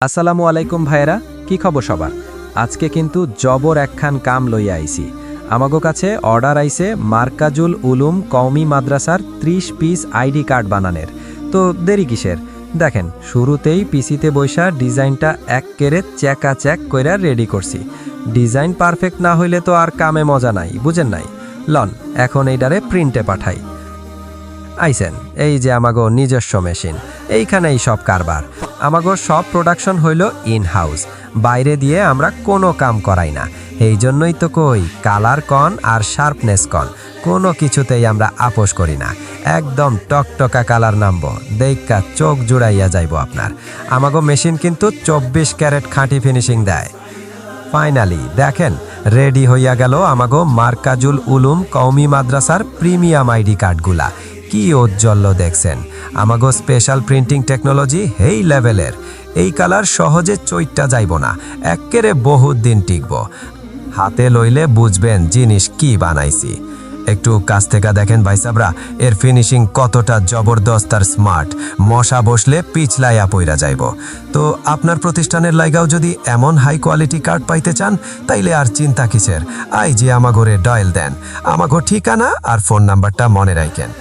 আসসালামু আলাইকুম ভাইয়েরা, কি খবর সবার? আজকে কিন্তু জবর একখান কাম লইয়া আইছি। আমাগো কাছে অর্ডার আইছে মার্কাজুল উলুম কওমি মাদ্রাসার 30 পিস আইডি কার্ড বানানের। তো দেরি কিসের? দেখেন, শুরুতেই পিসিতে বৈশা ডিজাইনটা এক্কেরে চেক কইরা রেডি করছি। ডিজাইন পারফেক্ট না হইলে তো আর কামে মজা নাই, বুঝেন নাই? লন, এখন এইটারে প্রিন্টে পাঠাই। আইসেন, এই যে আমাগো নিজস্ব মেশিন, এইখানেই সব কারবার। আমাগো সব প্রোডাকশন হইল ইন হাউস, বাইরে দিয়ে আমরা কোনো কাম করাই না। এই জন্যই তো কই, কালার কন আর শার্পনেস কন, কোনো কিছুতেই আমরা আপোষ করি না। একদম টকটকা কালার নামবো, দেইকা চোখ জুড়াইয়া যাইব আপনার। আমাগো মেশিন কিন্তু 24 ক্যারেট খাঁটি ফিনিশিং দেয়। ফাইনালি দেখেন, রেডি হইয়া গেল আমাগো মার্কাজুল উলুম কওমি মাদ্রাসার প্রিমিয়াম আইডি কার্ডগুলা। কি ঔজ্জ্বল্য দেখছেন! আমাগো স্পেশাল প্রিন্টিং টেকনোলজি হেই লেভেলের। এই কালার সহজে চইট্টা যাইব না, এক্কেরে বহুত দিন টিকব। হাতে লইলে বুঝবেন জিনিস কি বানাইছি। একটু কাছ থেকে দেখেন ভাই সাবরা, এর ফিনিশিং কতটা জবরদস্ত আর স্মার্ট। মশা বসলে পিছলাইয়া পইরা যাইব। তো আপনার প্রতিষ্ঠানের লাইগাও যদি এমন হাই কোয়ালিটি কার্ড পাইতে চান, তাইলে আর চিন্তা কিসের, আই যে আমাগোরে ডয়েল দেন। আমাগো ঠিকানা আর ফোন নাম্বারটা মনে রাখেন।